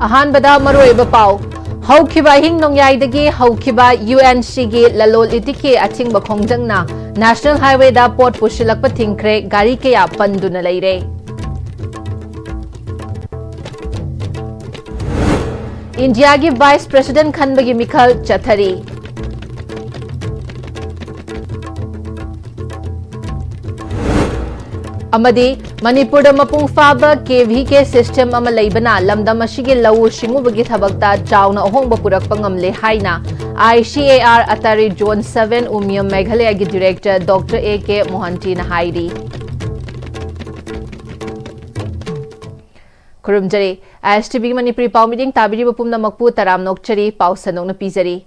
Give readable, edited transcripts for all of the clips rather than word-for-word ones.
अहानबदा मरोइबा पाउ हौखिबा हिंग नोंयाइदगी हौखिबा UNC गी ललोल इतिकी अचिंगबा खोंजंगना नेशनल हाईवे दा पोट पुशिलकपा थिंखरे गाड़ी कया पंदुना लेरे इंडिया की वाइस प्रेसिडेंट खनबगी मिखल चथरी मणिपुर मपुंग फाबा केवी के सिस्टम अमा लेबना लमदम असिगे लौ सिंगुबगी थबकता चाउना अहोंग पुरकपा ngamle हाइना ICAR अतारी जोन 7 उमियम मेघालय की डायरेक्टर डॉक्टर AK मोहंती ना हाइरी खुरुमजरी ISTV मणिपुरी पाउ मीटिंग ताबिरी पुमना मकपू तराम नोकचरी पाउ सनोंग पीजरी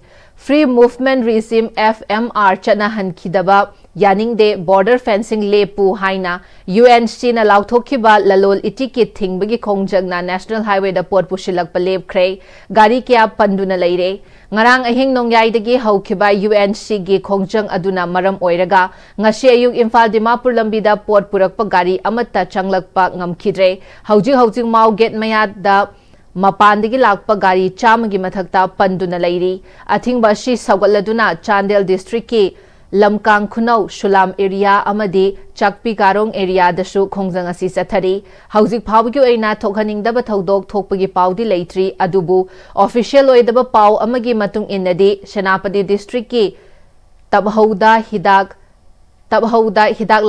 फ्री मूवमेंट रिजिम FMR चना हनखिदबा यानिंगदे बॉर्डर फेंसिंग लेपू हाइना UNC ना लाउथोखिबा ललोल इटिकी थिंगबगी खोंजंगना नेशनल हाईवे दा पोट पुशिलकपा लेपख्रे गाड़ी क्या पंदुना लेरे ngarang ahing nongyai haukiba UNC gi khongjang aduna maram oiraga ngasi ayuk Imphal Dimapur lambi da port purakpa gari amatta changlakpa ngamkhidre hauji mau gate maya da mapandagi lakpa gari chamagi mathakta panduna leiri athingba shi sawgaladuna Chandel district ki lamkang khunau Shulam area amadi Chakpi Karong area dasu khongjang asi sathari hauzik phawgi oina thokhaningdaba thodok thokpagi paudi leitri adubu official oidaba paw amagi matung innadi Senapati district ki tabhauda hidak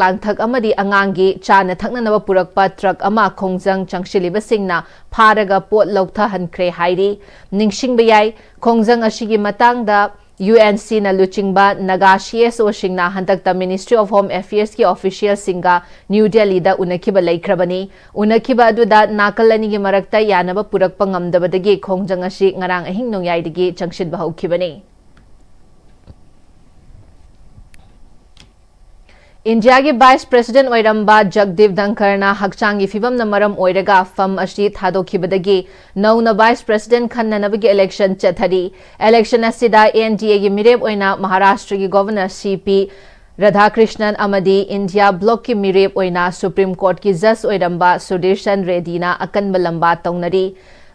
langthak amadi angangi chana thaknanaba purakpa truck ama khongjang changshiliba singna pharaga pot lautha hankre hairi ningsingba yai khongjang asigi matangda UNC na luchingba naga CSO singna hantakta Ministry of Home Affairs ki official singa New Delhi da unakiba laikhrabani unakiba aduda nakalani gi marakta yanaba purakpa ngamdabadagi khongjang asi ngarang ahing nongyaidagi changshidba haukibani India की vice president ओइरंबा जगदीप धनखरना हकचांगी फिबम नमरम ओइरगा फम अशी थादोखिबदगी नौना वाइस प्रेसिडेंट खन्ननबगी इलेक्शन चथरी इलेक्शन असिदा NDA की मिरेब ओइना महाराष्ट्र की गवर्नर CP राधाकृष्णन अमदी इंडिया ब्लॉक की मिरेब ओइना सुप्रीम कोर्ट की जज ओइरंबा सुदर्शन रेड्डीना अकनब लंबा तौनरी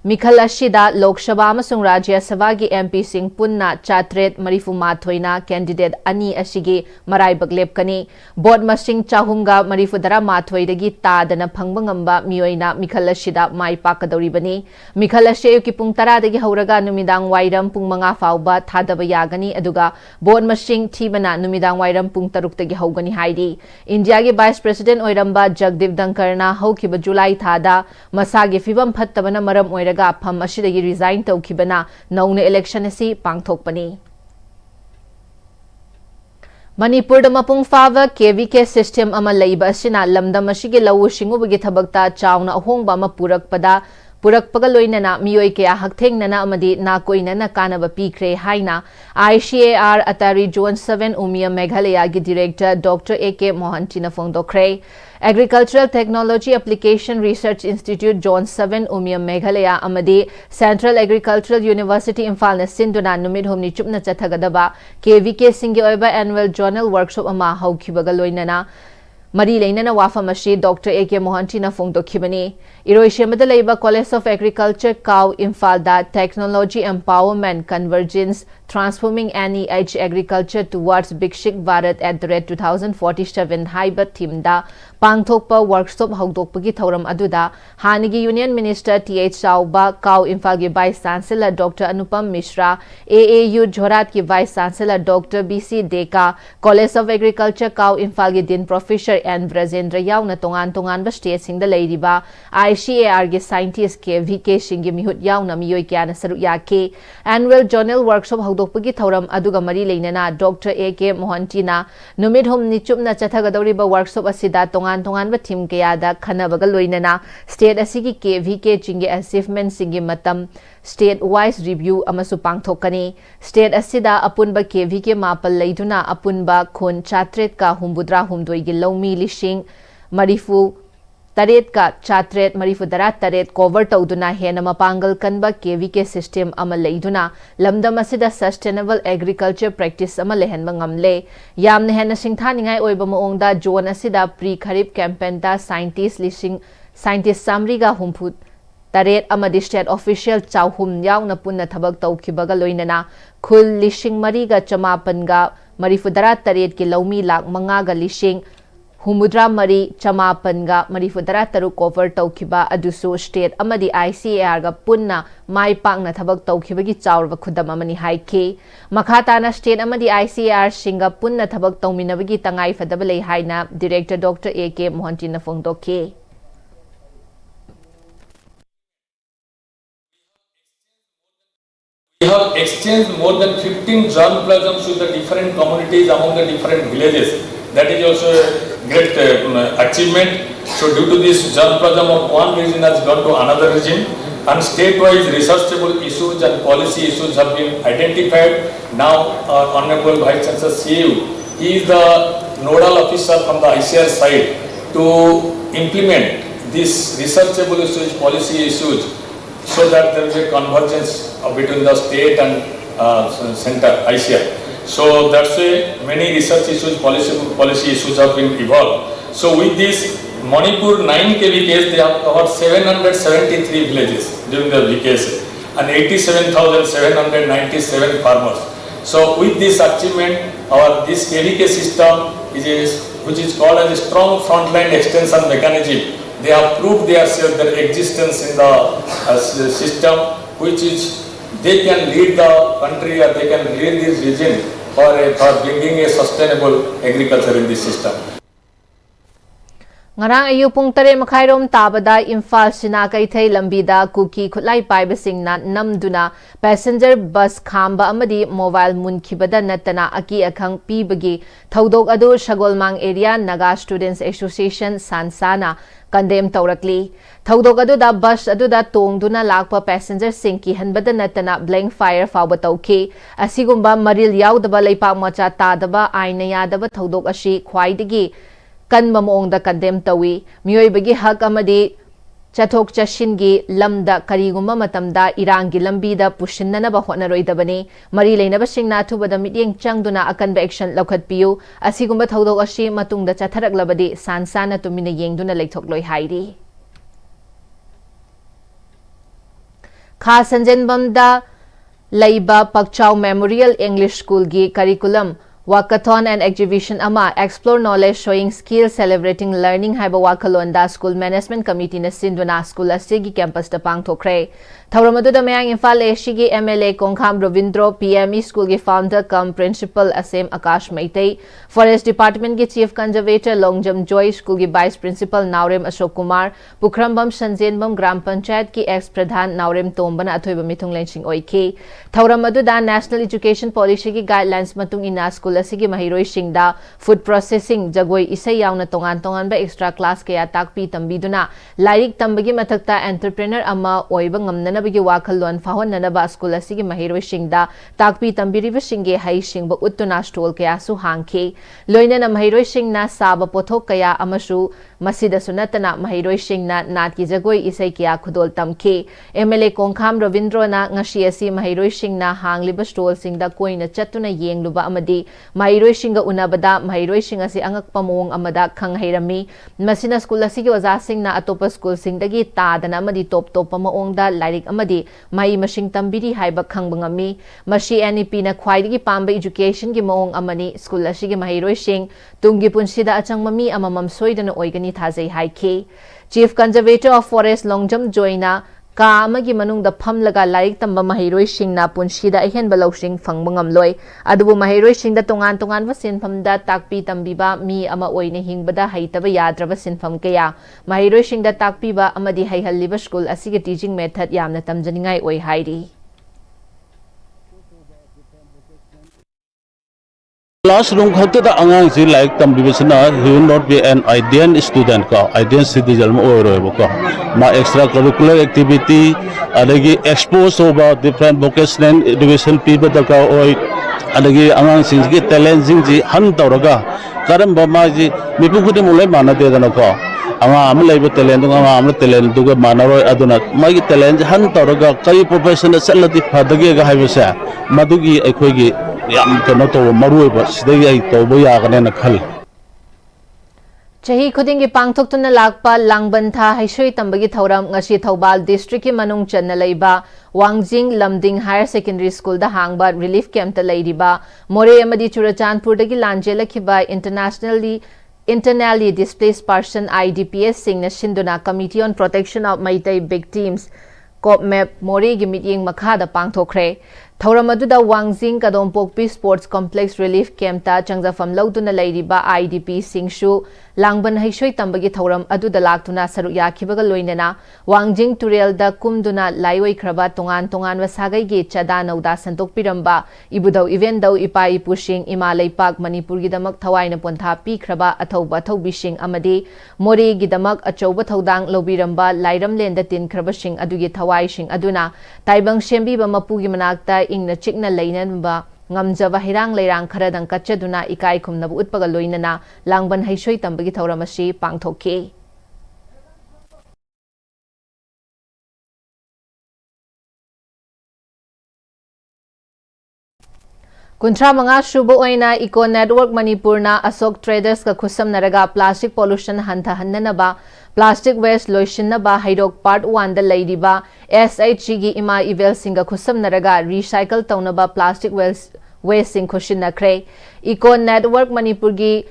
मिखल अशिदा लोकसभा अमसुंग राज्य सभा की MP सिंह पुन्ना चात्रेत मरीफु माथोइना कैंडिडेट अनी अशिगी मराइबक लेपकनी बोर्ड मसिंग चाहुंगा मरीफु दरा माथोइदगी तादना फंगबंगंबा मियोइना मिखल अशिदा माई पाकदौरिबनी मिखल अशेयु की पुंग 10 दगी हौरगा नुमिदांग वाइरम पुंग 5 फाउबा थादबा यागनी अदुगा बोर्ड मसिंग थीबना नुमिदांग वाइरम पुंग 3 दगी हौगनी हाइरी इंडिया की वाइस प्रेसिडेंट ओइरंबा जगदीप धनखरना हौखिबा जुलाई थादा मसागी फिबम फत्तबना मरम फम असिदगी रिजाइन तौखिबना नौने इलेक्शन असी पांगथोकपनी मणिपुर मपुंग फावा KVK सिस्टम अमा लैबा असिना लमदम असिगे लौ सिंगुबगी थबकता चाउना अहोंगबा अमा पुरकपगा लोइनना मियोय कया हकथेंगनना अमदी नाकोइनना कानबा पीख्रे हाइना ICAR अतारी जोन 7 उमियम मेघालय की डायरेक्टर डॉक्टर AK मोहंती फोंदोख्रे agricultural technology application research institute zone 7 Umiam Meghalaya अमदी सेंट्रल एग्रीकल्चरल यूनिवर्सिटी इम्फाल न सिंधुना नुमित हुमनी चुपना चथगदबा KVK सिंगी ओइबा एनुअल जर्नल वर्कशॉप अमा हौखिबगा लोइनना मरी लेना वाफम डॉक्टर AK मोहंती फोंदोखिबनी इरोइशेमदा लेबा college of agriculture CAU Imphal दा technology empowerment convergence transforming NEH agriculture towards Viksit Bharat @2047 हाइबा थीम दा पांगथोकपा वर्कशॉप हौदोकपगी थौरम अदुदा हानिगी यूनियन मिनिस्टर TH चाउबा काउ इम्फाल की vice chancellor doctor Anupam Mishra AAU Jorhat की vice chancellor doctor BC Deka college of agriculture CAU Imphal की दिन प्रोफेसर N ब्रजेंद्र याउना तोंगान स्टेट सिंगदा लेरिबा ICAR के साइंटिस्ट KVK सिंगी मिहुत याउना मियोय क्याना सरुक याके एनुअल जर्नल वर्कशॉप हौदोकपगी थौरम अदुगा मरी लेना डॉक्टर AK मोहंतीना नुमित हुमनी चुपना चथगदौरिबा वर्कशॉप असिदा तोंगान थीम कयादा खनबगा लोइनना स्टेट असिगी KVK चिंगे अचीवमेंट सिंगी मतम स्टेट वाइज रिव्यू अमसु पांगथोकनी स्टेट असिदा अपुनबा KVK मापल लेदुना अपुनबा खुन चात्रेत का हुमबुद्रा हुमदोइगी लौमी लिशिंग मरीफु तरेत का चात्रेत मरीफु दरा तरेत कोवर तौदुना हेना मपांगल कनबा KVK सिस्टम अमा लेदुना लमदम असिदा सस्टेनेबल एग्रीकल्चर प्रैक्टिस अमा लेहनबा ngamle यामने हेना सिंथानिंगाई ओइबा मोंगदा जोन असिदा प्री खरीफ कैंपेन दा scientist सामरीगा Taret amadi state official chauhum yauna punna thabak tawkibaga loinana khul lishing mariga chamapanga marifudara taret ki laumi lak mangaga lishing humudra mari chamapanga marifudara taru cover tawkiba adusu state amadi ICAR ga punna mai pakna thabak tawkibagi chawrba khudam amani haike makhatana state amadi ICAR singa punna thabak tawminabagi tangai fadabale haina director Dr. AK Mohantina Fongdoke. We have exchanged more than 15 germplasms with the different communities among the different villages. That is also a great achievement. So due to this, germplasm of one region has gone to another region, and state-wise researchable issues and policy issues have been identified. Now, Honorable Vice Chancellor CU, he is the nodal officer from the ICR side to implement these researchable issues, policy issues, so that there will be a convergence between the state and center ICR. So that's why many research issues, policy issues have been evolved. So with this Manipur 9 KVKs, they have covered 773 villages during the VKs and 87,797 farmers. So with this achievement, this KVK system which is called as a strong frontline extension mechanism. They have proved their existence in the system, which is they can lead the country or they can lead this region for bringing a sustainable agriculture in this system. Ngarang ayu pung tare makhairom tabada Imphal sina kaithai lambida kuki khutlai paibasing na namduna passenger bus khamba amadi mobile munkhibada natana aki akhang pibagi thaudok adu Shagolmang area Naga Students Association Sansana condemn taurakli thaudok aduda bus aduda tongduna lakpa passenger singki hanbada natana blank fire fawba tauki asigumba maril yaudaba leipak macha tadaba aina yadaba thaudok ashi khwaidagi kanma moongda condemn tawi miyoibagi hak amadi chathok chashingi lamda karigumba matamda irangi lambida pushinnanaba hotnaroidabani mari leinaba singna thubada mityeng changduna akanba action laukhatpiu asigumba thaudok ashi matungda chatharaklabadi sansana tumina yengduna leithokloi hairi kha sanjenbamda leiba Pakchau Memorial English School gi curriculum Walkathon and exhibition ama explore knowledge showing skills celebrating learning haiba wakalonda school management committee na sinduna school asigi campus da pangthokre thauramadu da mayang Imphal East-gi MLA Kongkham Ravindro PME school gi founder cum principal Asem Akash Maitei forest department gi chief conservator Longjam Joy school gi vice principal Naurem Ashok Kumar Pukhrambam Sanjenbam gram panchayat ki ex pradhan Naurem Tombana athoiba mithung lensing oike thauramadu da national education policy gi guidelines matung ina school asigi mahiroi singda food processing jagoi isai yauna tongan tongan ba extra class kaya takpi tambiduna lairik tambagi mathakta entrepreneur ama oiba ngamnana bagi wakalon fahon ba school asigi mahiroi singda takpi tambiriba singe hai singba uttuna stall kaya su hangke loina na mahiroi singna saba pothok kaya amasu masida sunatana mahiroi singna natki jagoi isai kaya khudol tamke MLA Kongkham Ravindro na ngashi asi mahiroi singna hangliba stall singda koina chatuna yengluba amadi mahiroi singa unabada mahiroi singa si angak pamong amada khanghairami masina school asigi oja singna atopa school singdagi tadana amadi top maongda lairik amadi mai masing tambiri haiba khangbangami mashi NEP na khwaidigi pamba education gi maong amani school asigi mahiroi sing tungi punsida achangmami amamam soidana oigani thajai haike chief conservator of forest Longjam Joina ka amagi manungda phamlaga lairik tamba mahiroi singna punsida ahen balawsing fangbangam loi adubu mahiroi singda tongan wa sinphamda takpi tambiba mi ama oine hingbada haitaba yadraba sinpham kaya mahiroi singda takpiba amadi haihalliba school asigi teaching method yamna tamjaningai oi hairi classroom khakta da angang si like tambibisna he will not be an ideal student ka ideal citizen mo oro ko ma extra curricular activity adagi expose over different vocational education people da ka oi adagi angang sing gi talent sing ji han tawraga karam ba ma ji mipu khudi mulai mana de da ko anga am laiba talent anga am talent duga manaroi aduna magi talent han tawraga kai professional salati phadagi ga haibasa madugi aikoi gi yam kano to maruiba sidai ai to boya gane na khal Chahi khudingi pangthoktuna lakpa langbantha haisoi tambagi thauram ngasi Thoubal district ki manung channa leiba Wangjing Lamding Higher Secondary School da hangba relief camp ta leidiba More amadi Churachandpur dagi lanjela khiba internally displaced person IDPS sing na shinduna Committee on Protection of Maitai Victims COPMAP More gi meeting makha da pangthokre Thauram aduda Wangjing Kadompokpi Sports Complex Relief Camp ta changjafam lauduna leiriba IDP singshu langban haisoi tambagi thauram aduda laktuna saruk yakhibaga loinana Wangjing Turel da kumduna laioi khraba tongan wasagai gi chada nauda santok piramba ibudau event dau ipa ipusing imalai pak Manipur gi damak thawaina pontha pi khraba athauba thobising amadi Mori gi damak achauba thodang lobiramba lairam lenda tin khraba sing adugi thawai sing aduna taibang sembi ba mapu gi manakta ingna chikna leinanba ngamjaba hirang leirang kharadang kachaduna ikai khumnabu utpaga loinana langban haisoi tambagi thauramasi pangthokki Kuntra manga shubo oina Eco Network Manipurna Asok Traders ka khusam naraga plastic pollution hantha hannanaba plastic waste loishinnaba haidok part 1 da leidiba SHG gi ima evel singa khusam naraga recycle taunaba plastic waste sing khushinnakre Eco Network Manipur gi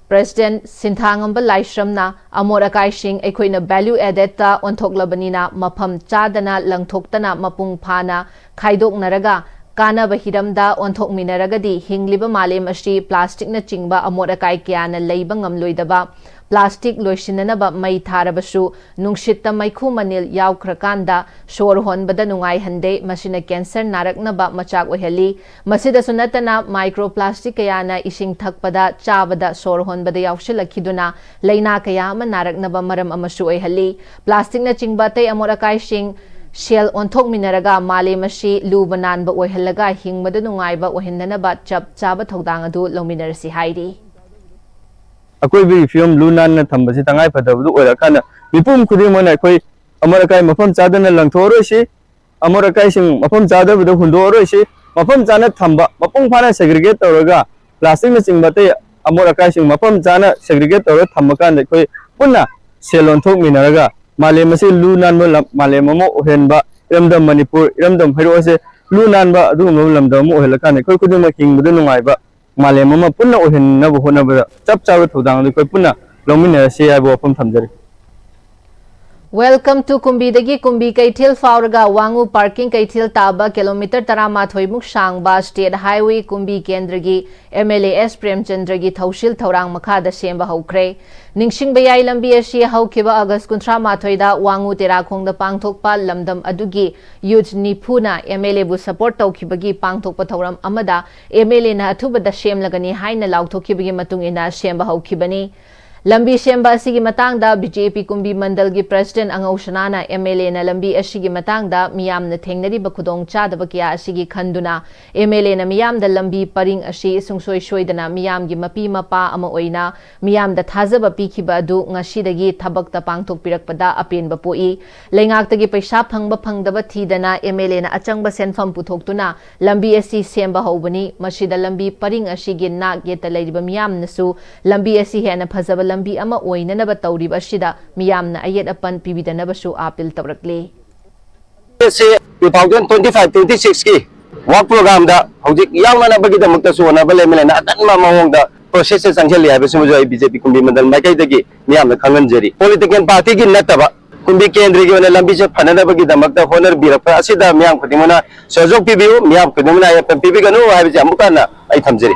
President Sinthangamba Laishramna Amor Akai Singh Ekoina value added ta onthoklabanina mafam chadana langthoktana mapung phana khaidok naraga Kana Bahiramda onthok minaragadi hingliba malem ashi plastic na chingba amor akai kya na leiba ngamloidaba plastic loishinanaba mai tharabasu nungshita maikhu manil yaukrakanda shor honbada nungai hande masina cancer naraknaba machak oheli masida sunatana microplastic kaya na ising thakpada chabada shor honbada yaushilakiduna leina kaya ma naraknaba maram amasu oheli plastic na chingba tai amor akai sing Shell onthok minaraga male mashi lubanan ba ohelaga hingmada nungai ba ohinnanaba chap chaba thodang adu lominarsi hairi akoi bi film lunan na thambasi tangai phadabdu oirakana mipum khuding mona akoi amarakai mafam chadana langthoro si amarakai sing mafam chadabdu hundoro si mafam chana thamba mapung phana segregate tawraga plastic na singbate amarakai sing mafam chana segregate tawra thammakan akoi punna Shell onthok minaraga Malemasi lunan mo malemo ohenba iramdam Manipur iramdam hero se lunan ba adu mo lamdam mo ohelakan koi kudung ma king budu nungai ba malemo ma punna ohenna bo hona ba chap chap thodang koi punna lomina se ai bo pam thamjari Welcome to Kumbidagi Kumbi Kaithil Fauraga Wangu Parking Kaithil Taba kilometer tarama thoimuk sangba State Highway Kumbi Kendragi MLAS Premchandragi Thaushil Thaurang Makhada semba haukre Ningsing bayai lambi asi haukiba August kuntra mathoida Wangu Terakhongda pangthokpa lamdam adugi youth nipuna MLA bu support tawkhibagi pangthokpa thauram amada MLA na athubada semlagani haina laukthokibagi matungina semba haukibani Lambi semba asigi matangda BJP Kumbi Mandalgi President Angausanana MLA na lambi asigi matangda miyamna thengnari ba khudong chadaba kya asigi khanduna MLA na miyamda lambi paring asi sungsoi soidana miyamgi mapi mapa ama oina miyamda thajaba pikhiba adu ngasidagi thabakta pangthok pirakpada apenba poi lengaktagi paisa phangba phangdaba thidana MLA na achangba senfam puthoktuna lambi asi semba hobani masida lambi paring asigi nak yeta leiba miyamnasu lambi asi hena phajaba lambi ama oinanaba tawriba asida miyamna ayet apan pibidanabasu apil tawrakle 2025-26 ki work program da hojik yauna bagi da mukta su na bale mele na atanma mawong da process sanghel ya besu jo BJP Kumbi Mandal makai dagi miyamna khangan jeri political party gi nataba Kumbi kendri gi na lambi se phanana bagi da mukta honor birakpa asida miyam khudimuna sojok pibiu miyam khudimuna ya pibiganu ha bi jamukana ai thamjeri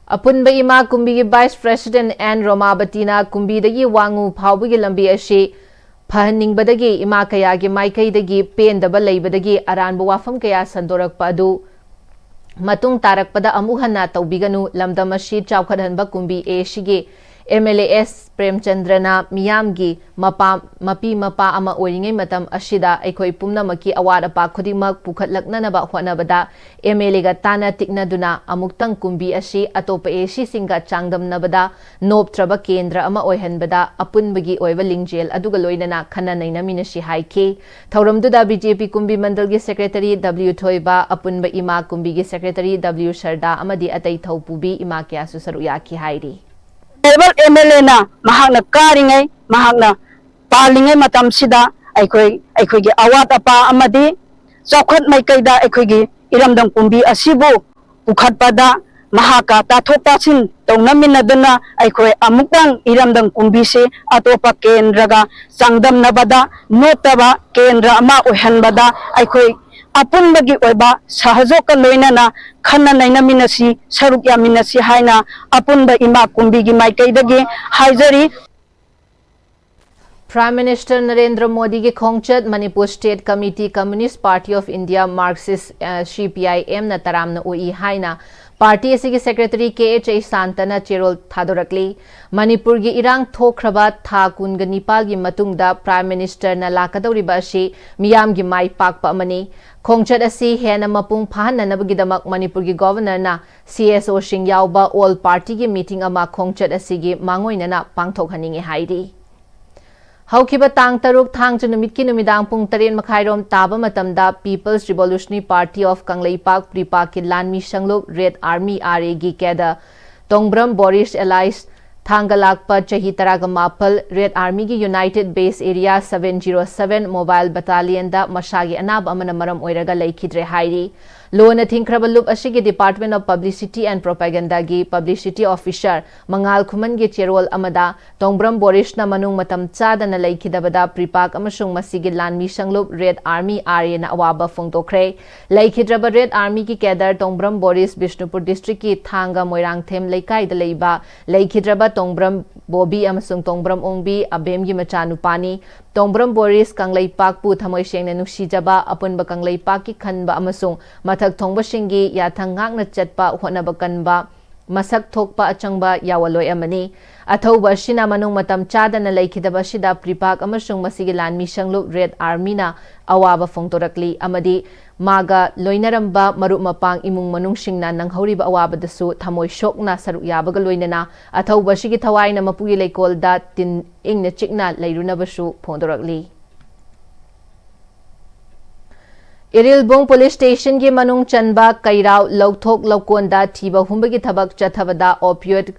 Apunba ima Kumbi Vice President N Romabatina Kumbi dagi Wangu phawbugi lambi ashi phaningbadagi ima kaya gi maikai dagi pendaba leibadagi aranba wafam kaya sandorakpa adu matung tarakpada amuhanna tawbiganu lamdam ashi chawkhadhanba Kumbi Ashigi MLAS Premchandrana miyamgi mapi mapa ama oiringai matam ashida aikoi pumnamaki awat apa khudimak pukhatlaknanaba hwanabada MLA ga tana tiknaduna amuktang Kumbi ashi atopa AC singa changdamnabada noptraba kendra ama oihanbada apunbagi oiva lingjel aduga loinana khananaina minashi haike thauramduda BJP Kumbi Mandalgi Secretary W Thoiba apunba ima Kumbi gi Secretary W Sharda amadi atai thaupubi ima kya su saru yaki hairi Ever MLA na mahakna karingay mahakna palingay matam sida aikoy gi awat apa amadi chokhat mai kaida aikoy gi iramdang kumbi asibu ukhat pada mahaka tathopasin tongnaminadana aikoy amukang iramdang kumbi se atopa kendraga sangdam nabada notaba kendra ama ohanbada aikoy apun bagi oiba sahajoka loinana khanna naina minasi saruk ya minasi haina apun ba ima kumbi gi mai kaidagi haijari. Prime Minister Narendra Modi ki khongchat Manipur State Committee Communist Party of India Marxist CPIM na taram na ui haina party asigi secretary KH Santana cherol thadorakli Manipur gi irang thokraba tha kunga nipal gi matungda Prime Minister na lakadoriba asi miyam gi mai pakpa amani khongchat asi hena mapung phahanna nabagidamak Manipur gi governor na CSO sing yauba all party gi meeting ama khongchat asigi mangoina na pangthok haninge hairi. Haukiba tang taruk thang numit ki numidang pung taren makhairom taba matamda People's Revolutionary Party of Kanglaipak Pripak ki Lanmi Sangluk Red Army RA gi keda Tongbram Boris Allies Thangalakpa chahi taraga mapal Red Army gi United Base Area 707 Mobile Battalion da mashagi anab amana maram oiraga laikhidre hairi Lona Thinkrabalup asigi Department of Publicity and Propaganda gi Publicity Officer Mangal Khuman gi cherol amada Tongbram Boris na manung matam chada na laikhidabada Pripak amasung masigi Lanmi Sanglup Red Army RA na awaba phongtokre laikhidraba Red Army ki kedar Tongbram Boris Bishnupur District ki Thanga Moirangthem laikai da leiba laikhidraba Tongbram Bobby amasung Tongbram Ongbi Abem gi machanupani Tongbram Boris Kanglaipak pu thamoi sengna nuksijaba apunba Kanglaipak ki khanba amasung mathak thongba singi yathang ngakna chatpa honaba kanba masak thokpa achangba yawaloi amani athauba shina manung matam chadana laikhidaba sida Pripak amasung masigi Lanmi Sanglup Red Army na awaba phongtorakli amadi maga loinaramba marup mapang imung manung singna nanghoriba awaba dasu thamoi shokna saruk yabaga loinana athauba sigi thawai na mapugi leikolda tin ingna chikna leirunabasu phongtorakli. Irilbong Police Station ki manung chanba kairao lauthok laukonda thiba humbagi thabak chathabada opioid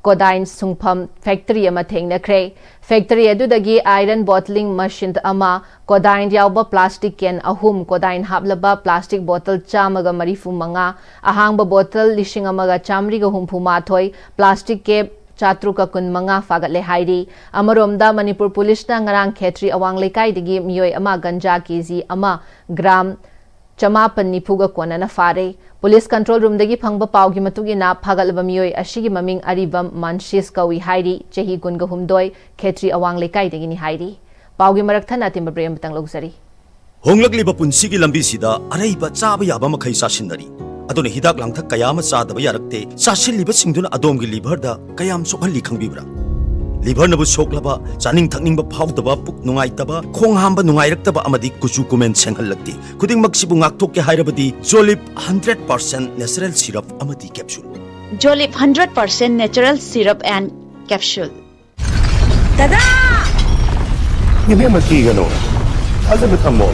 codeine sungpham factory ama thengnakre factory adudagi iron bottling machine ama codeine yauba plastic can ahum codeine hablaba plastic bottle chamaga marifu manga ahangba bottle lishing amaga chamri ga humpu mathoi plastic cap Chatruka kun manga fagatle hairi amaromda Manipur Police na ngarang khetri awang lekai digi miyoi ama ganja kg ama gram chamapan nipuga kona na fare Police Control Room dagi phangba pawgi matugi na phagalba miyoi ashigi maming aribam manshis kawi hairi chehi gunga humdoi khetri awang lekai dagi ni hairi pawgi marak thana timba brem tang logsari honglakliba punsigi lambi sida araiba chaba yaba makhai sasinari adone hidak langthak kayama chadaba yarakte sasilliba singduna adomgi liver da kayam sokhalli khangbibra liver nabu soklaba chaning thakningba phawdaba puk nungaitaba khong hamba nungairaktaba amadi kuchu kumen senghallakti kuding maksibu ngakthok ke hairabadi Jolip 100% natural syrup amadi capsule Jolip 100% natural syrup and capsule Tada! Hindi magkigano. Alam mo tamo,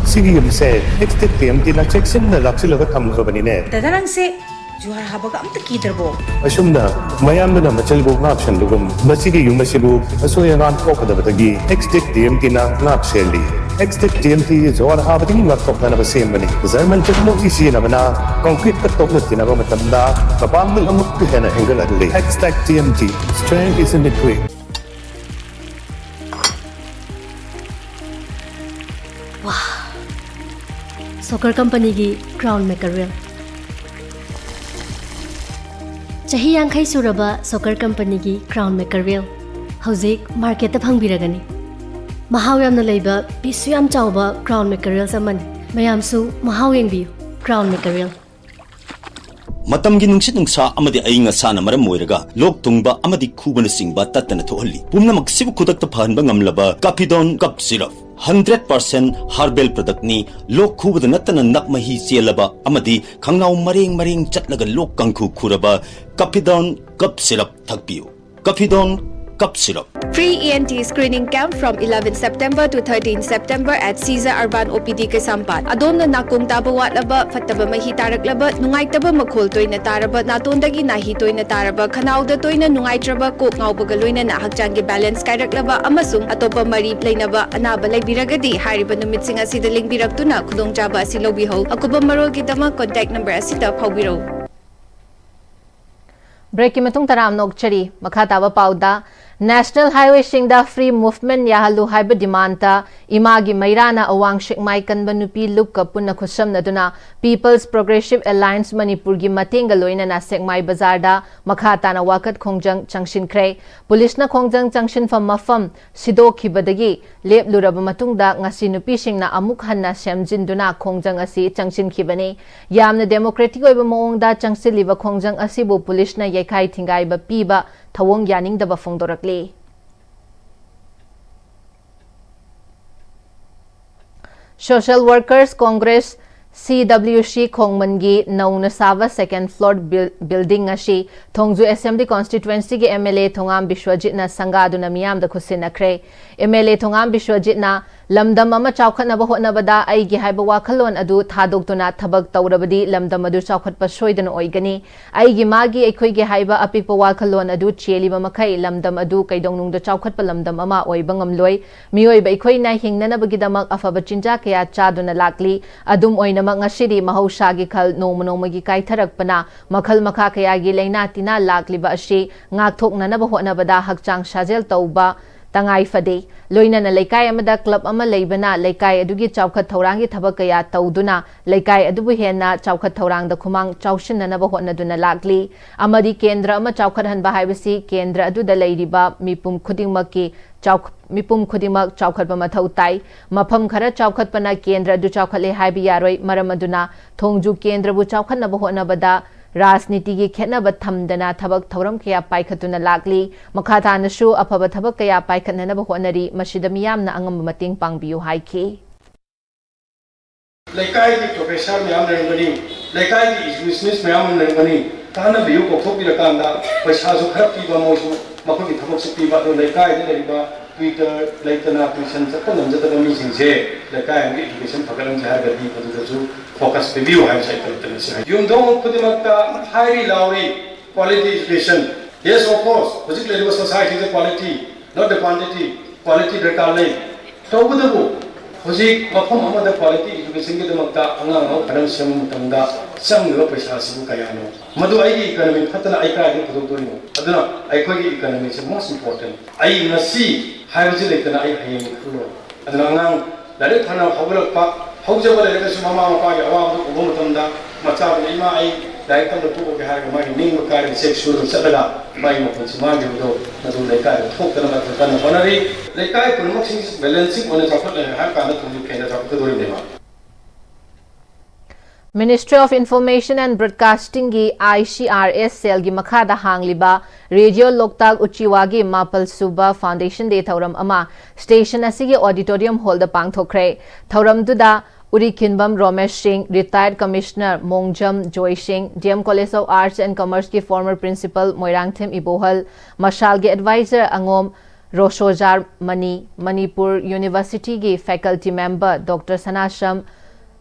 sige yung isa, next time, tinacheksin na laksilaga tamo ka ba ni Ned? Tada lang si Juhar habaga am takidar bo. Asum na, mayam na machalbog na option lugum. Masige yung masilog, aso yung anpo ka dapat agi. Next time, tinangap seli. Next time, Johar habating laptop na nabasim ba ni? Zaman check mo isi na ba na concrete katok na tinaba matanda, kapang nilamot ko na hanggang adli. Next TMT, strength is in the quick. Soccer company gi crown maker real chahi yankhai suraba soccer company gi crown maker real hauzik market ta phangbiragani mahaw yamna leiba pisu yam chawba crown maker real saman mayam su mahaw yengbi crown maker real matamgi nungsit nungsa amadi ainga sana maram moiraga lok tungba amadi khubana singba tatana thohalli pumna maksibu khudakta phanba ngamlaba Capidon cup syrup 100% herbal product ni lok khubada natana nakmahi chelaba amadi khangnaw mareng chatlaga lok kangkhu khuraba Capidon cup syrup thakpiu Capidon cup syrup. Free ENT screening camp from 11 September to 13 September at Caesar Urban OPD Kaisampat. Adom na nakung taba watlaba, fataba mahi taraklaba, nungaitaba makhol toy na taraba, natondagi nahi toy na taraba, khanauda toy na nungaitraba, kok ngaubagaloy na nahagjangi balance kairaklaba, amasung atopa mari lainaba, anaba laibiragadi, hariba numitsing asida lingbirak khudong jaba asi lobiho, akuba marol kitama contact number asida paubiro. Break ki matung taram nok chari, makhataba pauda, National Highway Singda free movement yahalu haiba demand ta imagi mairana awang shikmai kanba nupi lupka punna khusam naduna People's Progressive Alliance Manipur gi matenga loina na sekmai bazar da makhata na wakat khongjang changshin kre police na khongjang changshin fam mafam sido khibadagi lep luraba matungda ngasi nupi singna amuk hanna semjin duna khongjang asi changshin khibani yamna democratic oiba mawong da changsil liba khongjang asi bu police na yekai thingai ba piba thawong yaning daba phongdorakli Social Workers Congress CWC Khongmangi Nauna Sava second floor building ashi Thongju Assembly constituency gi MLA Thongam Bishwajit na sangaduna miyam da khusinakre MLA Thongam Bishwajit na lamdam ama chawkhatnaba hotnabada aigi haiba wakhalon adu thadoktuna thabak tawrabadi lamdam adu chawkhatpa soidana oigani aigi magi eikhoi gi haiba apikpa wakhalon adu cheliba makai lamdam adu kaidongnungda chawkhatpa lamdam ama oiba ngamloi miyoiba eikhoi na hingnanabagi damak afaba chinja kaya chaduna lakli adum oina ngashiri mahaushagi khal nongmagi kaitharakpana makhal makha kayagi leina tina lakliba ashi ngakthoknanaba hotnabada hakchang sajel tauba tangai fade loina na laikai amada club ama leibana laikai adugi chawkhat thaurangi thabak kaya tauduna laikai adubu henna chawkhat thaurang da khumang chawshinnanaba hotnaduna lakli amadi kendra ama chawkhat hanba haibasi kendra adu da leiriba mipum khudingmaki mipum khudingmak chawkhatpa mathau tai mafam khara chawkhatpana kendra adu chawkhatle haibi yaroi maram aduna thongju kendra bu chawkhatnaba hotnabada राजनीति की खेनब थमदना थबक थौरम कया पाइखतुना लागली मखाथानसु अफब थबक कया पाइखतनब honorary मसिद मियामना अंगम मतेंग पांगबियु हाइखि लेकाई की professor मियाम नरगनी लेकाई की business मियाम नरगनी ताना बियु को थोपिरकांदा पैसा जो खरब पीबा मोसु मखोगी थबक से पीबा तो लेकाई ने लेबा ट्विटर लेतना ट्यूशन चपन नमजतब मीसिंगसे लेकाई की एजुकेशन फगलन जागदी पदुजु फोकस पे व्यू है साइड पर से युमदों खुदिमक्ता हाईली लाउरी quality education yes of course होजिक लेबा society the quality not the quantity quality दरकार ले तौबदबो होजिक मफम अमदा क्वालिटी एजुकेशन के दमक्ता अंगांग फरम सेम मतंदा संग पैसा सिबु कयानो मदु आइगी इकोनॉमी फतना आइका के फदोदोनो अदना आइखोगी इकोनॉमी से मोस्ट इंपोर्टेंट आई नसी हाइबजे लेतना आई हायम खुलो अदना अंगांग दारे थाना हबलपा हौजब लेरगसु ममा मपागे अवाबदु उबो मतंदा मचाबने इमा आई लाइक तम तो के हार मागी निंग कार सेक्सुअल चलगा माई मफनसि मागे दो नदु लेकाय थोकना मतन होनरी लेकाय प्रमोशन बैलेंसिंग ओने चफल हार काना तुमु केना चफल दोरि नेमा Ministry of Information and Broadcasting gi ICRS cell gi makhada hangliba Radio Loktak Uchiwagi Mapal Suba Foundation Day thauram ama station asigi auditorium hall da pangthokre thauram duda Urikinbam Romesh Singh, retired Commissioner Mongjam Joy Singh, DM College of Arts and Commerce ki former Principal Moirangthem Ibohal, Mashal ki Advisor Angom Roshojar Mani, Manipur University ki Faculty Member Dr. Sanasham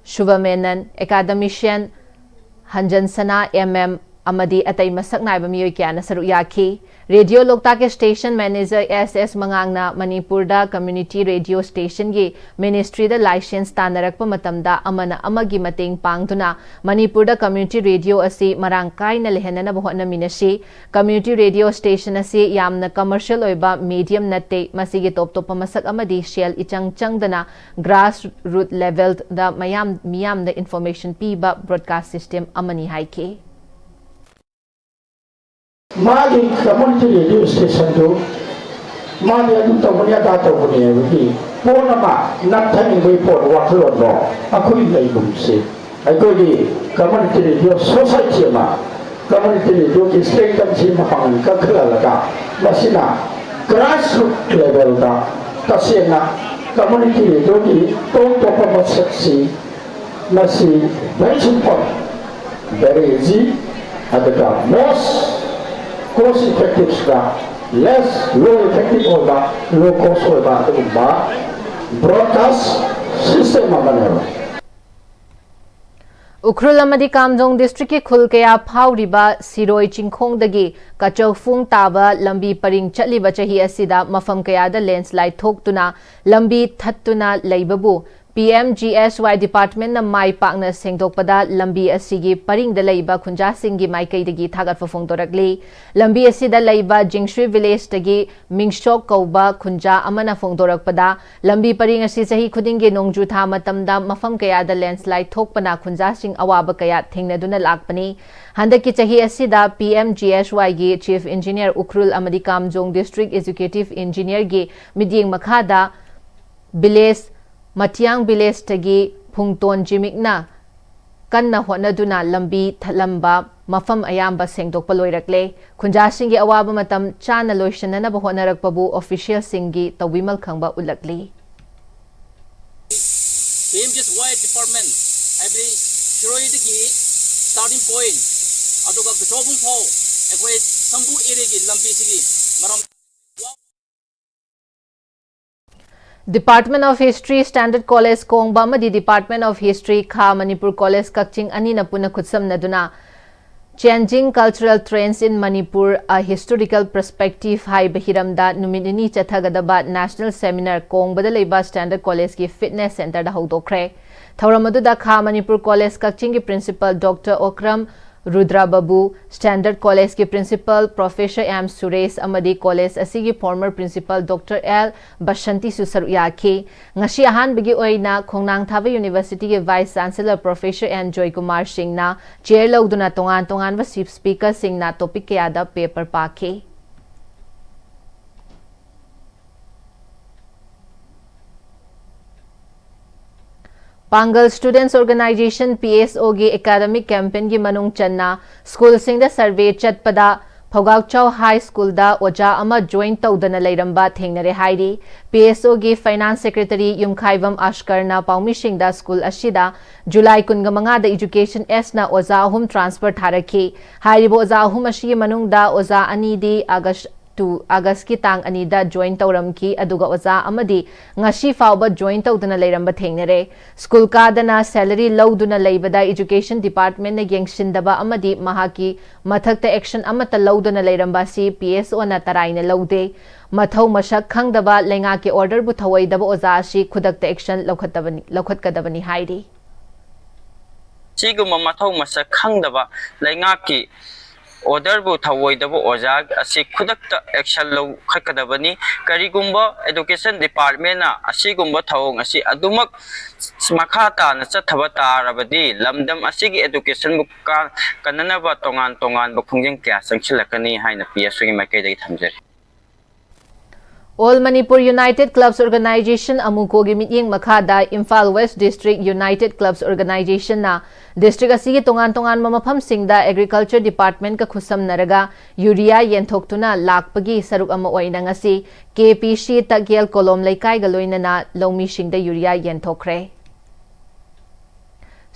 Shubhamenan, Academician Hanjan Sana MM amadi atai masak naiba miyoi kya na saru yaki Radio Loktak ke Station Manager SS Mangangna Manipur da Community Radio Station gi Ministry da license tanarakpa matamda amana amagi mateng pangtuna Manipur da Community Radio asi marang kai na lehenana bohna minasi Community Radio Station asi yamna commercial oiba medium natte masigi top top masak amadi shell ichang changdana grassroots level da miyam da information pi ba broadcast system amani haike मागी community radio station तो मागी अदुम तबनिया दा तबनिया बि पोनमा नथनि बै पोर वाखलो no अखुइ लैबुमसे अखुइ community radio society मा community radio के station से मपांग कखला लगा मसिना grassroot level दा तसेना community radio की तो मसक्सी मसी very simple very easy adega most cost effective less low effective over low cost over the broadcast system amanero. Ukhrul amadi Kamjong district ki khul kaya phawriba Siroi Chingkhongdagi Kachofung taba lambi paring chatliba chahi asida mafam kaya da landslide thoktuna lambi thattuna leibabu Pm-Istv department na mai pakna sengdokpada lambi asigi paring da leiba khunja singi mai kaidagi thagat fafong dorakli lambi asida leiba Jingshui village dagi Mingshok kauba khunja amana fong dorakpada lambi paring asi sahi khudingi nongju tha matamda mafam kaya da landslide thokpana khunja sing awaba kaya thengnaduna lakpani handaki chahi asida Pm-Istv gi chief engineer Ukhrul amadi Kamjong district executive engineer gi midyeng makhada village Matiang village tagi Phungton Jimikna kanna honaduna lambi thalamba mafam ayamba sengdokpa loirakle khunja singi awaba matam chana loishanana ba honarakpabu official singi tawimal khangba ulakli Pm-Istv department every Siroi dagi starting point aduga Kachofung pho ekoi sambu area gi lambi sigi maram Department of History Standard College Kongba amadi Department of History Kha Manipur College Kakching ani na puna khutsam naduna Changing Cultural Trends in Manipur a Historical Perspective hai bahiramda numinini chathagadaba National Seminar Kongba da leiba Standard College ki Fitness Center da hodokre thauramadu da Kha Manipur College Kakching ki Principal Dr. Okram Rudra Babu, Standard College के Principal Professor M. Suresh amadi College asigi former Principal Dr. L. Bashanti Susaruya ke ngashi ahan bigi oina Khongnang Thaba University के Vice Chancellor Professor N. Joy Kumar Singh na chair logduna tongan wa chief speaker Singh na topic ke ada paper pake Pangal Students Organization PSO gi academic campaign gi manung channa school sing da survey chatpada Phogawchau High School da oja ama join tawdana leiramba thengnare hairi PSO gi Finance Secretary Yumkhaivam Ashkar na paumi sing da school ashida July 15 da Education S na oja ahum transfer tharaki hairibo oja ahum ashi manung da oja ani di August ki tang ani da join tawram ki aduga oza amadi ngashi fawba join tawduna leiramba thengnare school ka dana salary lawduna leibada education department na yengsindaba amadi mahaki mathakta action amata lawduna leiramba si PSO na taraina lawde mathau masak khangdaba lenga ke order bu thawaidaba oza si khudakta action lawkhatkadabani hairi siguma mathau masak khangdaba lenga ki order bu thawoidaba ojag asi khudakta action lo khakadabani karigumba education department na asigumba thawong asi adumak smakhata na chathaba tarabadi lamdam asigi education bu kananaba tongan ba khungjing kya sangchilakani haina PSO gi makai dai thamjari All Manipur United Clubs Organization amuko gi mityeng makhada Imphal West District United Clubs Organization na district asigi tongan mamafam singda Agriculture Department ka khusam naraga urea yenthokhtuna lakpagi saruk ama oina ngasi KPC Tagyel Kolom Laikai ga loina na lawmi singda urea yenthokre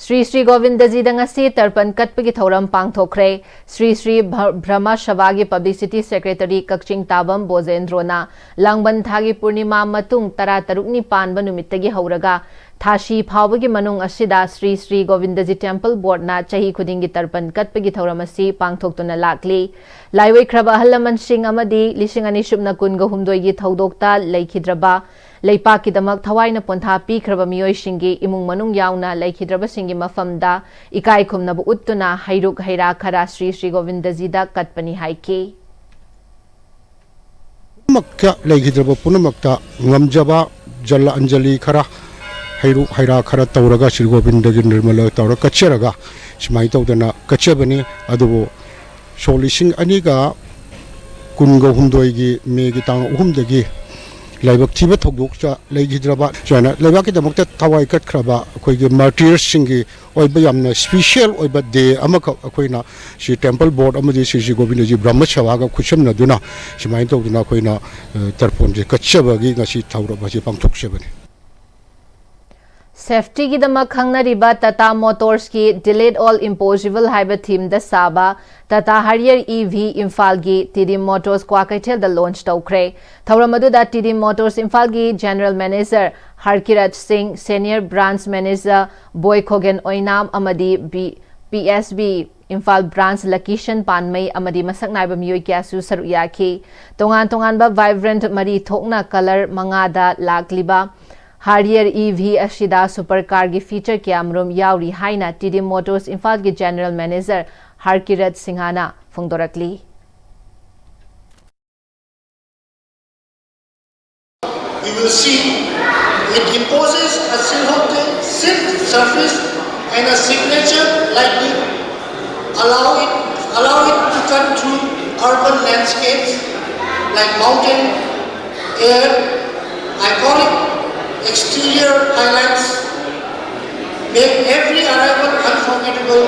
Sri Sri Govindaji dangasi tarpan katpagi thauram pangthokre Sri Sri Brahma Shavagi Publicity Secretary Kakching Tabam Bozendrona Langban Thagi Purnima matung tarukni panba numittagi hauraga Thashi phawbagi manung asida Sri Sri Govindaji Temple Board na chahi khudingi tarpan katpagi thauram asi pangthoktuna lakli laiwai khraba halaman sing amadi lising ani subna kunga humdoi gi thaudokta laikhidraba Leipa kidamak thawaina pontha pikhraba miyoi singi imung manung yauna laikhidraba singi mafamda ikai khumnabu uttuna hairuk haira khara Sri Sri Govindaji da katpani haike makka laikhidraba punamakta ngamjaba jalla anjali khara hairuk haira khara tawraga Sri Govindaji nirmala tawra kacheraga simai tawdana kachabani adubo solising aniga kunga humdoi gi megi tang uhumdagi Laibak tiba thogdok cha leigidraba chana laibak ki damokta thawai kat khraba khoi ge martyrs singi oiba yamna special oiba day amaka khoina si temple board amadi si Govindaji Brahma Savaga khucham na duna simai togduna khoina tarpon je kachaba gi ngasi thawra ba ji pangthok sebani Safety ki dama khangna riba Tata Motors ki Delayed All Impossible haiba theme da saba Tata Harrier EV Imphal gi TD Motors Kwakaitel da launch tawkre. Thauramadu da TD Motors Imphal gi General Manager Harkirat Singh, Senior Branch Manager Boy Khogen Oinam amadi PSB Imphal Branch Location Panmai amadi masak naiba miyoi kyasu saru yaki. Tongan ba vibrant mari thokna color mangada lagliba Harrier EV ashida supercar gi feature kyamrum yauri haina TD Motors Imphal gi General Manager Harkirat Singhana phongdorakli. We will see it imposes a silk surface and a signature lighting, allow it to cut through urban landscapes like mountain, air, iconic exterior highlights, make every arrival unforgettable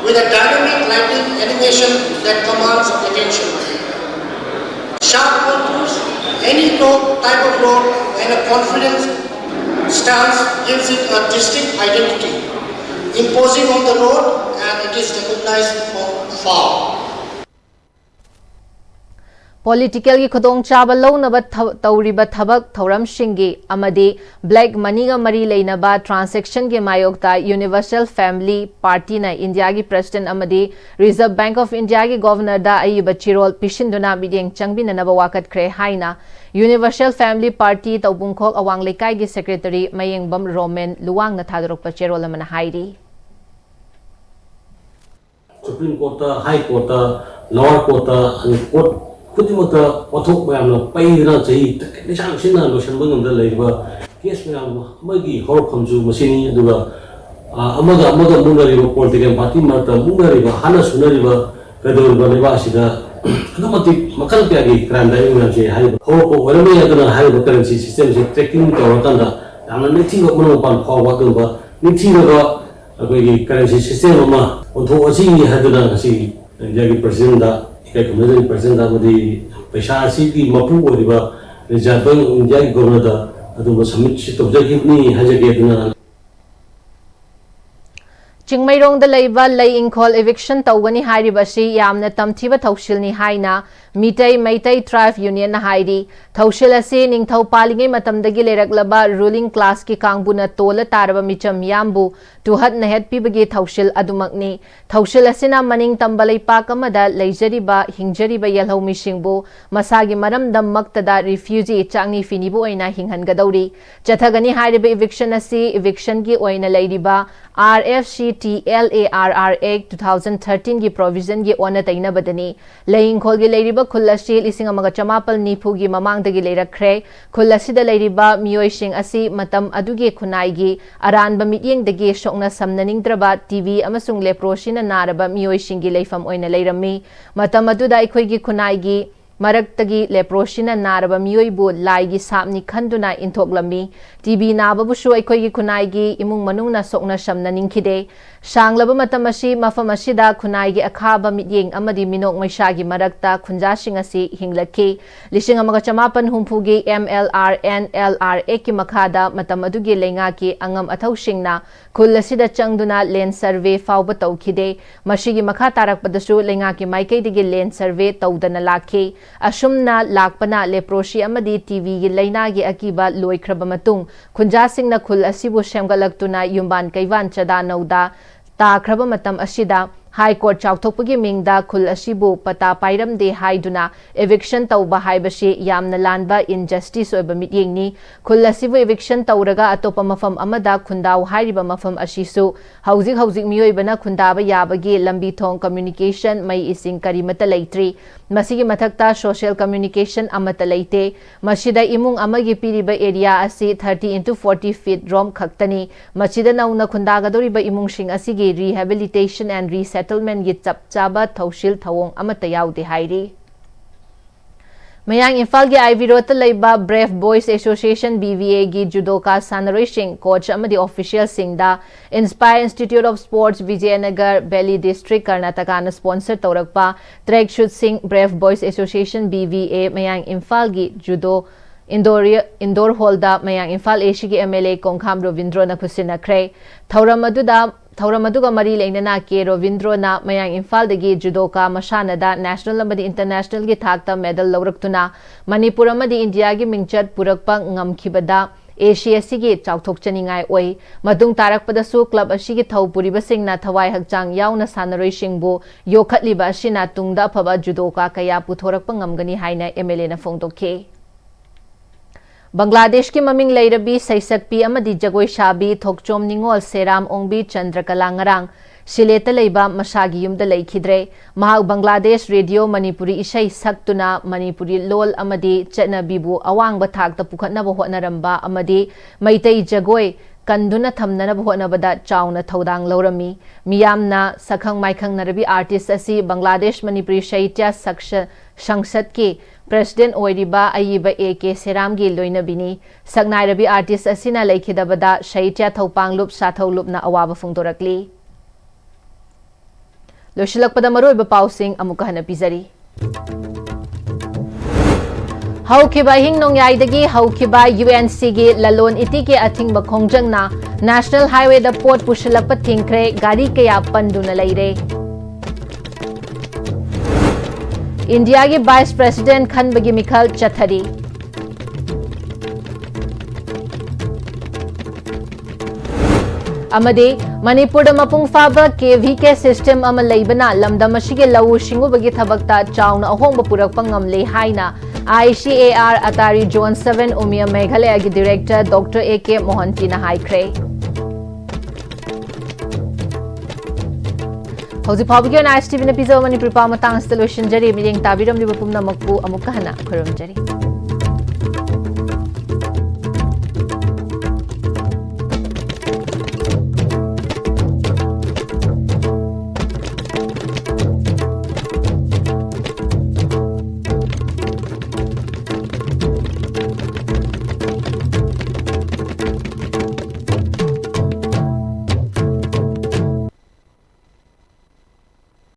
with a dynamic lighting animation that commands attention. Sharp contours, any type of road, and a confident stance gives it a distinct identity, imposing on the road, and it is recognized from far. Political ki khudong chaba launaba tauriba thabak thauram shingi amadi black money ga mari leinaba transaction ge mayokta Universal Family Party na India gi President amadi Reserve Bank of India gi Governor da ayuba chirol pishinduna bideng changbinanaba wakat kre haina Universal Family Party taubungkhok awang lekai gi Secretary Mayengbam Roman Luwang na thadrokpa chirol amana hairi. Supreme Court, High Court, Lower Court, and Court Kutimota, Otok Mayam, Paydana, Nishan Sina, Lushanbun, the labor, yes, Mayam, Magi, Horkamju, Masini, Duga, Amada Munariva, political party, Marta, Munariva, Hana Sunariva, Pedro Banivasida, Automotive, Makalpiagi, Granda, High Hope, whatever you have high currency systems, taking the Rotanda, and a meeting of Monopan, Hawaka, meeting of a currency system, although Ozi had done see Jagi President. Community President of the Pesha City, Mapu, or the Japan, Jagi Governor, the Summit Objective Ni, Hajagate. Chingmairong da leiba lei inkhol eviction tawani hairi basi yamna tamthiba thaushilni haina mitai maitai tribe union na hairi thaushil ase ningthau palingai matamdagi leraklaba ruling class ki kangbuna tola taraba micham yambu tuhat nahet pibagi thaushil adumakni thaushil asina maning tambalai pakamada leijariba hingjariba yelhau mishingbu masagi maram dammaktada refugee changni finibu oina hinghangadawri chathagani hairiba eviction ase eviction gi oina leiriba RFC TLARR Act 2013 की provision की ओना तैना बदनी laying खोल की लेरिबा खुल्लासी लिसिंग अमगा चमापल नीफू की ममांग दगी लेरखरे खुल्लासी the लेरिबा मियोइसिंग असि मतम अदुगे खुनाइगी अरानबा meeting दगी शोकना समननिंगद्रबा TV अमसुंग लेप्रोसिना नारबा मियोइसिंग की लेफम ओइना लेरमी मतम अदुदा अखोइगी खुनाइगी Maraktagi leprosina naraba miyoibu laigi sapni khanduna intoklami TB nababusu aikoigi kunaigi imung manungna sokna shamna ningkhide sanglaba matamasi mafamasida kunaigi akhaba mityeng amadi minok maisagi marakta khunjasing asi hinglaki lising amaga chamapan humpugi MLR NLRA ki makhada matamadugi lenga ki angam athausingna khulasida changduna land survey fawba tawkhide masigi makha tarakpadasu lenga ki maikai digi land survey tawdana lakhi Ashumna lakpana leprosi amadi TV gi laina gi akiba loikraba matung khunjasingna khul asibu semgalaktuna yumban kaiwan chada nauda ta khraba matam asida High Court chauthokpagi mingda khul asibu pata pairamde haiduna eviction tauba haibasi yamna lanba injustice oiba mityengni khul asibu eviction tauraga atopa mafam amada khundau hairiba mafam asisu hauzik miyoibana khundaba yabagi lambi thong communication mai ising karimata leitri masigi mathakta social communication amata leite masida imung amagi piriba area asi 30 into 40 feet rom khaktani machida nauna khundaga doriba imung sing asigi rehabilitation and resettlement gi chap chaba thaushil thawong amata yaude hairi Mayang Imphal gi IV Road leiba Brave Boys Association BVA gi judoka Sanroy Singh coach amadi official singda Inspire Institute of Sports Vijayanagar Belly District Karnataka na sponsor taurakpa Trek Shoot Singh Brave Boys Association BVA Mayang Imphal gi judo indoor हॉलदा Mayang Imphal AC की MLA Konkham Rovindro न खुसिनखरे थौरम अदुगा मरी लेना के रोविंद्रो न मयांग इम्फाल दगी जुडोका मसानदा नेशनल अमदी इंटरनेशनल की थाकता मेडल लौरक्तुना मणिपुर अमदी इंडिया की मिंगचट पुरकपा ngамखिबदा एशियासी की चाउथोकचनिंगाई ओई मदुंग तारकपदसु क्लब असी की थौ पुरिबसिंगना थवाई हकचांग याउना सानरोइसिंगबु योखतलिबा असिना तुंगदा फबा जुडोका कया पुथोरकपा ngамगनी हाइना MLA न फोंदोखे बांग्लादेश की ममिंग लेरबी सैसकपी अमदी जगोई शाबी थोकचोम निंगोल सेराम ओंबी चंद्रकला ngरang सिलेत लेबा मसागी युमद लेखिद्रे महाग बांग्लादेश रेडियो मणिपुरी इसै सक्तुना मणिपुरी लोल अमदी चनबीबु अवांग थाकता पुखतनब होटनरंबा अमदी मैतै जगोई कंदुना थमननब होटनबदा चाउना थौदांग लौरमी मियामना सखंग माइखंग नरबी आर्टिस्ट असी बांग्लादेश मणिपुरी साहित्य संसद के प्रेसिडेंट ओइरिबा अयिबा AK सेराम की लोइनबिनी सकनाइरबी आर्टिस्ट असिना लेखिदबदा साहित्य थौपांगलुप साथौलुपना अवाब फोंदोरकली लोशिलकपदा मरोइब पाउसिंग अमुका हन पिजरी हौखिबा हिंग नोंयाइदगी हौखिबा UNC की ललोन इति के अथिंग खोंजंगना नेशनल हाईवे द पोर्ट पुशलप थिंखरे गाड़ी कया पंदुना लेरे इंडिया की वाइस प्रेसिडेंट खनबगी मिखल चथरी अमदे मणिपुर मपुंग फाबा KVK सिस्टम अम लेबना लमदम असिगे लवु सिंगुबगी थबकता चाउना अहोंब पुरकपा ngamle हाइना ICAR अतारी जोन 7 उमिया मेघालय की डायरेक्टर डॉक्टर AK मोहंती ना हाइख्रे हौजी फाबगी ISTV न पिजो मणिपुर पामतांग स्टलोशन जरी मिलिंग ताबिरम लिबपुम नमकपु अमुका हना खरम जरी